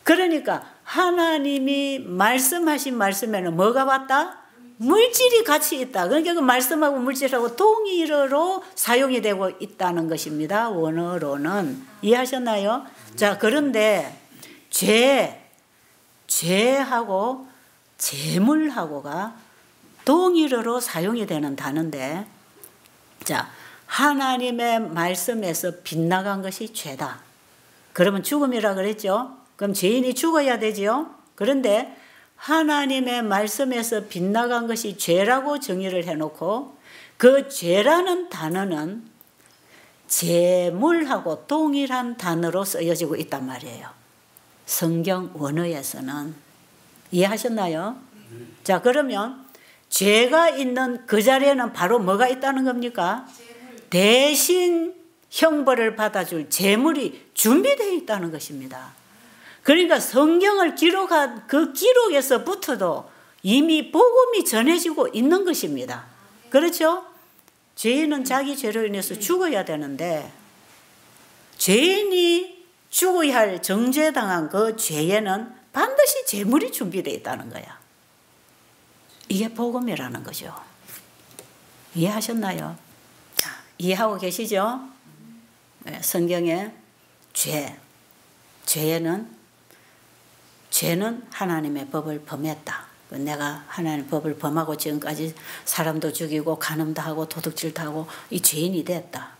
그러니까 하나님이 말씀하신 말씀에는 뭐가 왔다? 물질이 같이 있다. 그러니까 그 말씀하고 물질하고 동일어로 사용이 되고 있다는 것입니다. 원어로는. 이해하셨나요? 자, 그런데 죄하고 재물하고가 동일어로 사용이 되는 단어인데, 자, 하나님의 말씀에서 빗나간 것이 죄다. 그러면 죽음이라 그랬죠. 그럼 죄인이 죽어야 되죠. 그런데 하나님의 말씀에서 빗나간 것이 죄라고 정의를 해놓고 그 죄라는 단어는 재물하고 동일한 단어로 쓰여지고 있단 말이에요. 성경 원어에서는. 이해하셨나요? 자, 그러면 죄가 있는 그 자리에는 바로 뭐가 있다는 겁니까? 대신 형벌을 받아줄 재물이 준비되어 있다는 것입니다. 그러니까 성경을 기록한 그 기록에서부터도 이미 복음이 전해지고 있는 것입니다. 그렇죠? 죄인은 자기 죄로 인해서 죽어야 되는데 죄인이 죽어야 할 정죄당한 그 죄에는 반드시 재물이 준비되어 있다는 거야. 이게 복음이라는 거죠. 이해하셨나요? 이해하고 계시죠? 성경에 죄는 하나님의 법을 범했다. 내가 하나님의 법을 범하고 지금까지 사람도 죽이고 간음도 하고 도둑질도 하고 이 죄인이 됐다.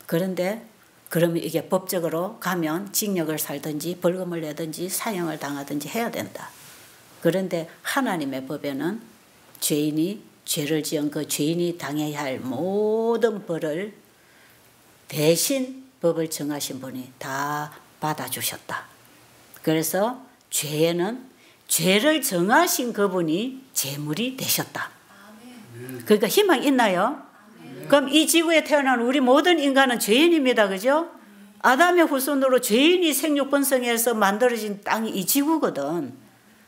그런데 그러면 이게 법적으로 가면 징역을 살든지 벌금을 내든지 사형을 당하든지 해야 된다. 그런데 하나님의 법에는 죄를 지은 그 죄인이 당해야 할 모든 벌을 대신 법을 정하신 분이 다 받아주셨다. 그래서 죄를 정하신 그분이 제물이 되셨다. 그러니까 희망 있나요? 그럼 이 지구에 태어난 우리 모든 인간은 죄인입니다. 그죠? 아담의 후손으로 죄인이 생육 번성해서 만들어진 땅이 이 지구거든.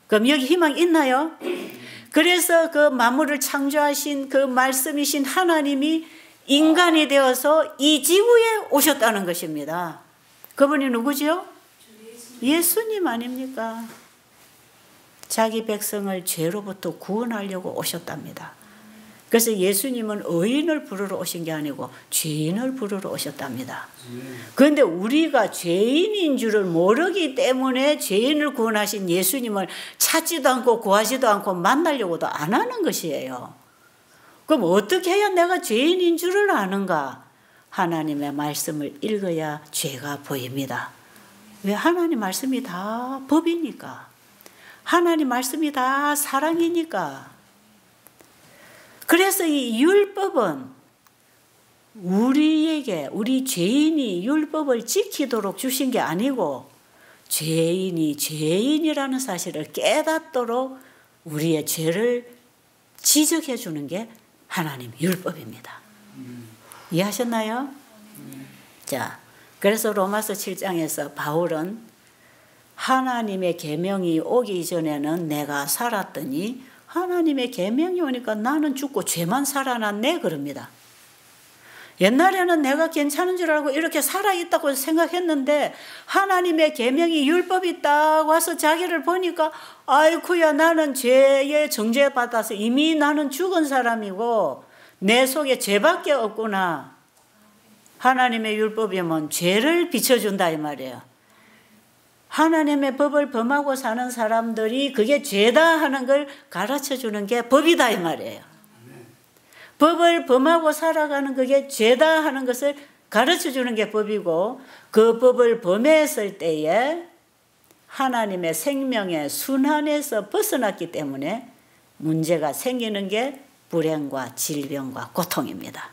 그럼 여기 희망 있나요? 그래서 그 만물을 창조하신 그 말씀이신 하나님이 인간이 되어서 이 지구에 오셨다는 것입니다. 그분이 누구죠? 예수님 아닙니까? 자기 백성을 죄로부터 구원하려고 오셨답니다. 그래서 예수님은 의인을 부르러 오신 게 아니고 죄인을 부르러 오셨답니다. 그런데 우리가 죄인인 줄을 모르기 때문에 죄인을 구원하신 예수님을 찾지도 않고 구하지도 않고 만나려고도 안 하는 것이에요. 그럼 어떻게 해야 내가 죄인인 줄을 아는가? 하나님의 말씀을 읽어야 죄가 보입니다. 왜? 하나님 말씀이 다 법이니까. 하나님 말씀이 다 사랑이니까. 그래서 이 율법은 우리에게 우리 죄인이 율법을 지키도록 주신 게 아니고 죄인이 죄인이라는 사실을 깨닫도록 우리의 죄를 지적해 주는 게 하나님 율법입니다. 이해하셨나요? 자, 그래서 로마서 7장에서 바울은 하나님의 계명이 오기 전에는 내가 살았더니 하나님의 계명이 오니까 나는 죽고 죄만 살아났네 그럽니다. 옛날에는 내가 괜찮은 줄 알고 이렇게 살아있다고 생각했는데 하나님의 계명이 율법이 딱 와서 자기를 보니까 아이쿠야 나는 죄에 정죄받아서 이미 나는 죽은 사람이고 내 속에 죄밖에 없구나. 하나님의 율법이면 죄를 비춰준다 이 말이에요. 하나님의 법을 범하고 사는 사람들이 그게 죄다 하는 걸 가르쳐주는 게 법이다 이 말이에요. 법을 범하고 살아가는 그게 죄다 하는 것을 가르쳐주는 게 법이고 그 법을 범했을 때에 하나님의 생명의 순환에서 벗어났기 때문에 문제가 생기는 게 불행과 질병과 고통입니다.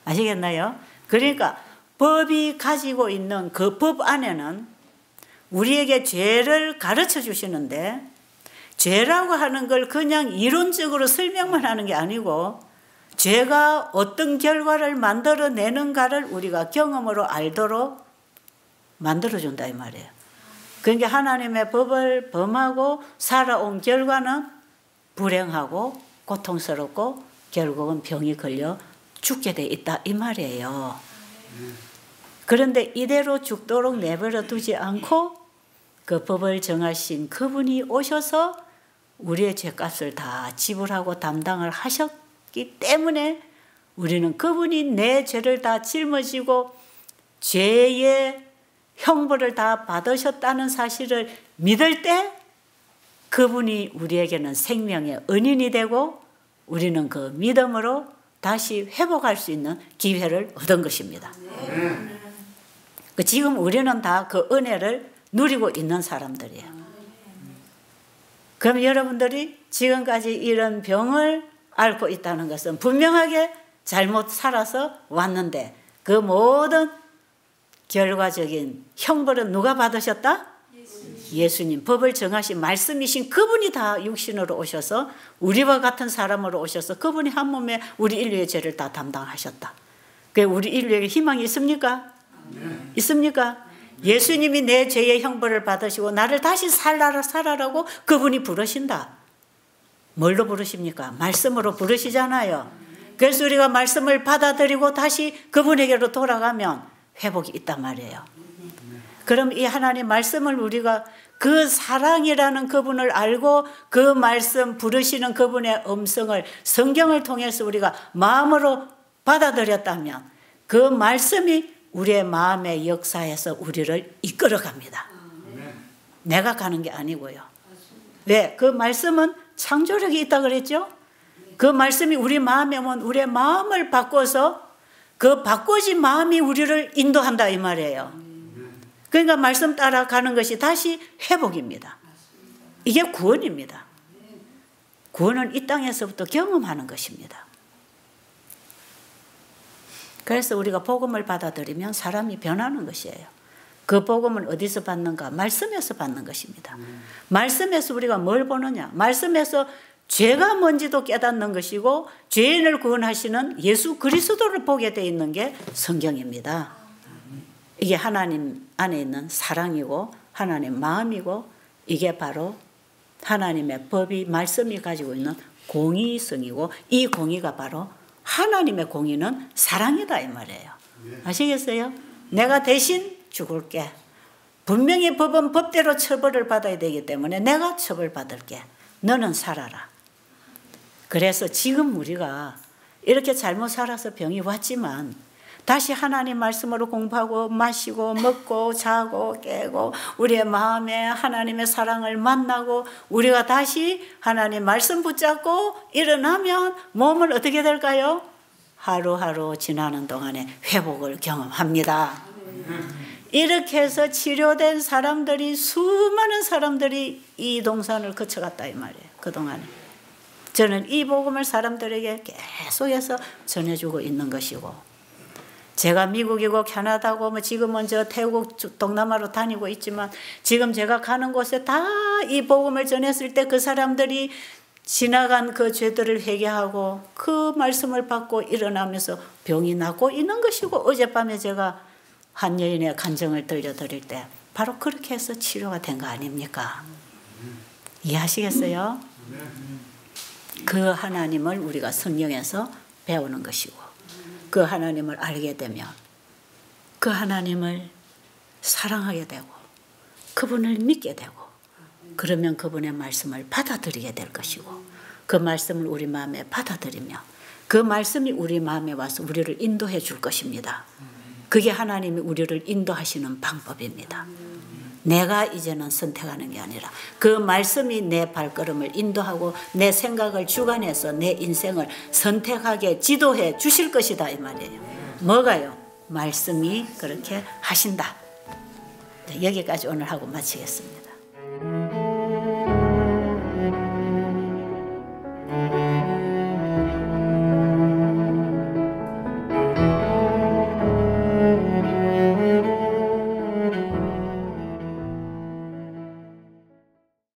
아시겠나요? 그러니까 법이 가지고 있는 그 법 안에는 우리에게 죄를 가르쳐 주시는데 죄라고 하는 걸 그냥 이론적으로 설명만 하는 게 아니고 죄가 어떤 결과를 만들어내는가를 우리가 경험으로 알도록 만들어준다 이 말이에요. 그러니까 하나님의 법을 범하고 살아온 결과는 불행하고 고통스럽고 결국은 병이 걸려 죽게 돼 있다 이 말이에요. 그런데 이대로 죽도록 내버려 두지 않고 그 법을 정하신 그분이 오셔서 우리의 죄값을 다 지불하고 담당을 하셨기 때문에 우리는 그분이 내 죄를 다 짊어지고 죄의 형벌을 다 받으셨다는 사실을 믿을 때 그분이 우리에게는 생명의 은인이 되고 우리는 그 믿음으로 다시 회복할 수 있는 기회를 얻은 것입니다. 지금 우리는 다 그 은혜를 누리고 있는 사람들이에요. 그럼 여러분들이 지금까지 이런 병을 앓고 있다는 것은 분명하게 잘못 살아서 왔는데 그 모든 결과적인 형벌은 누가 받으셨다? 예수님. 법을 정하신 말씀이신 그분이 다 육신으로 오셔서 우리와 같은 사람으로 오셔서 그분이 한 몸에 우리 인류의 죄를 다 담당하셨다. 우리 인류에게 희망이 있습니까? 있습니까? 예수님이 내 죄의 형벌을 받으시고 나를 다시 살아라고 그분이 부르신다. 뭘로 부르십니까? 말씀으로 부르시잖아요. 그래서 우리가 말씀을 받아들이고 다시 그분에게로 돌아가면 회복이 있단 말이에요. 그럼 이 하나님 말씀을 우리가 그 사랑이라는 그분을 알고 그 말씀 부르시는 그분의 음성을 성경을 통해서 우리가 마음으로 받아들였다면 그 말씀이 우리의 마음의 역사에서 우리를 이끌어갑니다. 내가 가는 게 아니고요. 왜? 그 말씀은 창조력이 있다 그랬죠? 그 말씀이 우리 마음에 오면 우리의 마음을 바꿔서 그 바꿔진 마음이 우리를 인도한다 이 말이에요. 그러니까 말씀 따라가는 것이 다시 회복입니다. 이게 구원입니다. 구원은 이 땅에서부터 경험하는 것입니다. 그래서 우리가 복음을 받아들이면 사람이 변하는 것이에요. 그 복음은 어디서 받는가? 말씀에서 받는 것입니다. 말씀에서 우리가 뭘 보느냐? 말씀에서 죄가 뭔지도 깨닫는 것이고 죄인을 구원하시는 예수 그리스도를 보게 되어 있는 게 성경입니다. 이게 하나님 안에 있는 사랑이고 하나님 마음이고 이게 바로 하나님의 법이 말씀이 가지고 있는 공의성이고 이 공의가 바로 하나님의 공의는 사랑이다 이 말이에요. 아시겠어요? 내가 대신 죽을게. 분명히 법은 법대로 처벌을 받아야 되기 때문에 내가 처벌받을게. 너는 살아라. 그래서 지금 우리가 이렇게 잘못 살아서 병이 왔지만 다시 하나님 말씀으로 공부하고 마시고 먹고 자고 깨고 우리의 마음에 하나님의 사랑을 만나고 우리가 다시 하나님 말씀 붙잡고 일어나면 몸은 어떻게 될까요? 하루하루 지나는 동안에 회복을 경험합니다. 이렇게 해서 치료된 사람들이 수많은 사람들이 이 동산을 거쳐갔다 이 말이에요. 그동안에. 저는 이 복음을 사람들에게 계속해서 전해주고 있는 것이고 제가 미국이고 캐나다고 뭐 지금은 저 태국 동남아로 다니고 있지만 지금 제가 가는 곳에 다 이 복음을 전했을 때 그 사람들이 지나간 그 죄들을 회개하고 그 말씀을 받고 일어나면서 병이 낫고 있는 것이고, 어젯밤에 제가 한 여인의 간증을 들려드릴 때 바로 그렇게 해서 치료가 된 거 아닙니까? 이해하시겠어요? 그 하나님을 우리가 성경에서 배우는 것이고, 그 하나님을 알게 되면 그 하나님을 사랑하게 되고 그분을 믿게 되고, 그러면 그분의 말씀을 받아들이게 될 것이고, 그 말씀을 우리 마음에 받아들이며 그 말씀이 우리 마음에 와서 우리를 인도해 줄 것입니다. 그게 하나님이 우리를 인도하시는 방법입니다. 내가 이제는 선택하는 게 아니라 그 말씀이 내 발걸음을 인도하고 내 생각을 주관해서 내 인생을 선택하게 지도해 주실 것이다, 이 말이에요. 뭐가요? 말씀이 그렇게 하신다. 여기까지 오늘 하고 마치겠습니다.